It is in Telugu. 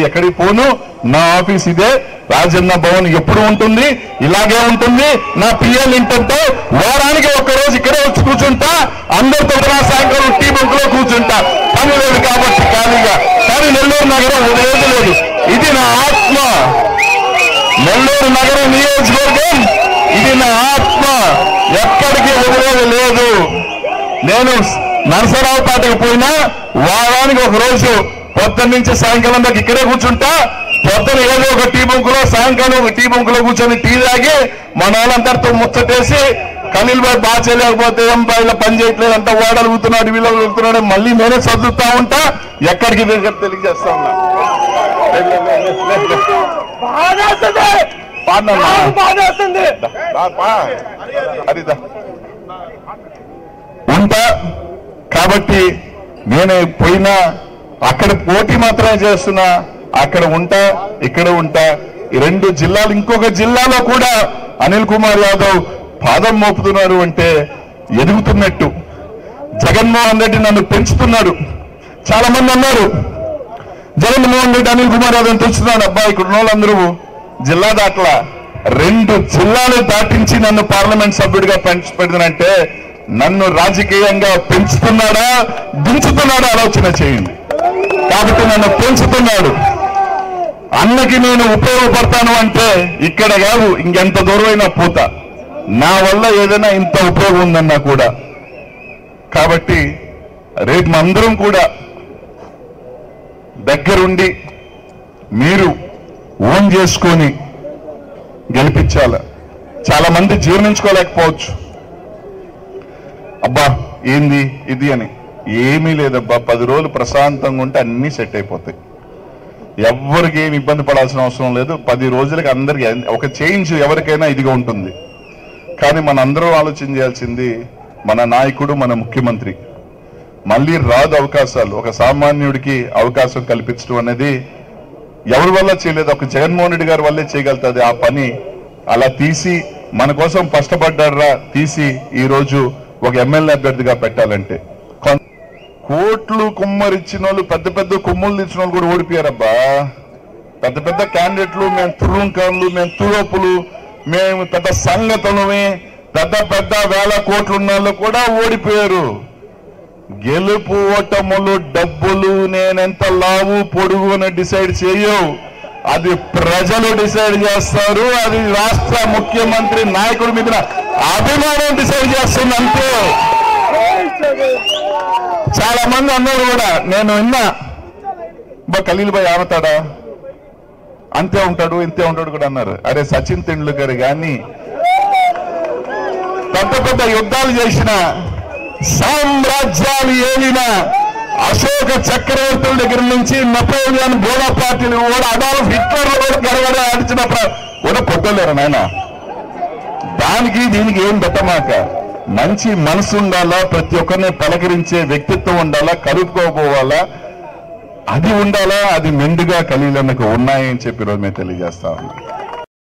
ఎక్కడికి పోను, నా ఆఫీస్ ఇదే, రాజన్న భవన్ ఎప్పుడు ఉంటుంది, ఇలాగే ఉంటుంది. నా పిఎల్ ఏంటంటే వారానికి ఒక్కరోజు ఇక్కడే వచ్చి కూర్చుంటా, అందరితో నా సాయంకాలం టీ బంక్ లో కూర్చుంటా. పని లేదు కాబట్టి ఖాళీగా. కానీ నెల్లూరు నగరం లేదు లేదు, ఇది నా ఆత్మ. నెల్లూరు నగరం నియోజకవర్గం ఇది నా ఆత్మ, ఎక్కడికి వదిలేదు లేదు. నేను నరసరావుపేటకు పోయినా వారానికి ఒక రోజు పొద్దున్న నుంచి సాయంకాలం దాకా ఇక్కడే కూర్చుంటా. పొద్దున ఏదో ఒక టీ బంకులో, సాయంకాలం ఒక టీ బంకులో కూర్చొని టీ తాగి మన వాళ్ళందరితో ముచ్చటేసి, ఖలీల్ బాయ్ బాగా చేయలేకపోతే ఏం బాయిలో పని చేయట్లేదు, అంతా వాడలుగుతున్నాడు, వీళ్ళు అడుగుతున్నాడు, మళ్ళీ నేనే చదువుతా ఉంటా. ఎక్కడికి తెలియజేస్తా ఉన్నా. ఉంటా కాబట్టి నేనే పోయినా అక్కడ పోటీ మాత్రమే చేస్తున్నా. అక్కడ ఉంటా, ఇక్కడ ఉంటా. ఈ 2 జిల్లాలు, ఇంకొక జిల్లాలో కూడా అనిల్ కుమార్ యాదవ్ పాదం మోపుతున్నారు అంటే ఎదుగుతున్నట్టు. జగన్మోహన్ రెడ్డి నన్ను పెంచుతున్నాడు. చాలా మంది అన్నారు జగన్మోహన్ రెడ్డి అనిల్ కుమార్ యాదవ్ పెంచుతున్నాడు. అబ్బా, ఇక్కడ ఉన్న వాళ్ళందరూ జిల్లా దాట్లా 2 జిల్లాలు దాటించి నన్ను పార్లమెంట్ సభ్యుడిగా పెడుతున్నంటే నన్ను రాజకీయంగా పెంచుతున్నాడా, దించుతున్నాడా ఆలోచన చేయండి. కాబట్టి నన్ను పెంచుతున్నాడు. అన్నకి నేను ఉపయోగపడతాను అంటే ఇక్కడ కాదు, ఇంకెంత దూరమైనా పోతా. నా వల్ల ఏదైనా ఇంత ఉపయోగం ఉందన్నా కూడా. కాబట్టి రేపు అందరం కూడా దగ్గరుండి మీరు ఓన్ చేసుకొని గెలిపించాల. చాలా మంది జీర్ణించుకోలేకపోవచ్చు. అబ్బా ఏంది ఇది అని. ఏమీ లేదబ్బా, 10 రోజులు ప్రశాంతంగా ఉంటే అన్నీ సెట్ అయిపోతాయి. ఎవరికి ఏమి ఇబ్బంది పడాల్సిన అవసరం లేదు. 10 రోజులకి అందరికి ఒక చేంజ్ ఎవరికైనా ఇదిగా ఉంటుంది. కానీ మన అందరూ ఆలోచన చేయాల్సింది, మన నాయకుడు, మన ముఖ్యమంత్రి మళ్ళీ రాదు అవకాశాలు. ఒక సామాన్యుడికి అవకాశం కల్పించడం అనేది ఎవరి వల్ల చేయలేదు, ఒక జగన్మోహన్ రెడ్డి గారి వల్లే చేయగలుగుతుంది ఆ పని. అలా తీసి మన కోసం కష్టపడ్డారా, తీసి ఈరోజు ఒక ఎమ్మెల్యే అభ్యర్థిగా పెట్టాలంటే కోట్లు కుమ్మరిచ్చిన వాళ్ళు, పెద్ద పెద్ద కొమ్ములు తెచ్చిన వాళ్ళు కూడా ఓడిపోయారబ్బా. పెద్ద పెద్ద క్యాండిడేట్లు, మేము తురుంకాన్లు, మేము తురోపులు, మేము పెద్ద సంగతులమే, పెద్ద పెద్ద 1000 కోట్లు ఉన్న వాళ్ళు కూడా ఓడిపోయారు. గెలుపు ఓటములు, డబ్బులు నేనెంత లావు పొడుగు అని డిసైడ్ చేయవు. అది ప్రజలు డిసైడ్ చేస్తారు. అది రాష్ట్ర ముఖ్యమంత్రి నాయకుడి మీద అభిమానం డిసైడ్ చేస్తుంది అంతే. చాలా మంది అన్నారు కూడా, నేను విన్నా, ఖలీల్ భాయ్ ఆడతాడా, అంతే ఉంటాడు ఇంతే ఉంటాడు కూడా అన్నారు. అరే సచిన్ తెండూల్కర్ గాని పెద్ద పెద్ద యుద్ధాలు చేసిన, సామ్రాజ్యాలు ఏలిన అశోక చక్రవర్తుల దగ్గర నుంచి నెపోలియన్ బోనాపార్టీలు కూడా, అడాల్ఫ్ హిట్లర్ కూడా గడగడ ఆడిచినప్పుడు కూడా కొట్టలేరు నాయన. దానికి దీనికి ఏం పెట్టమాక. మంచి మనసు ఉండాలా, ప్రతి ఒక్కరిని పలకరించే వ్యక్తిత్వం ఉండాలా, కలుపుకోపోవాలా, అది ఉండాలా. అది మెండుగా ఖలీల్ అన్నకు ఉన్నాయని చెప్పి రోజు మేము తెలియజేస్తా ఉన్నాం.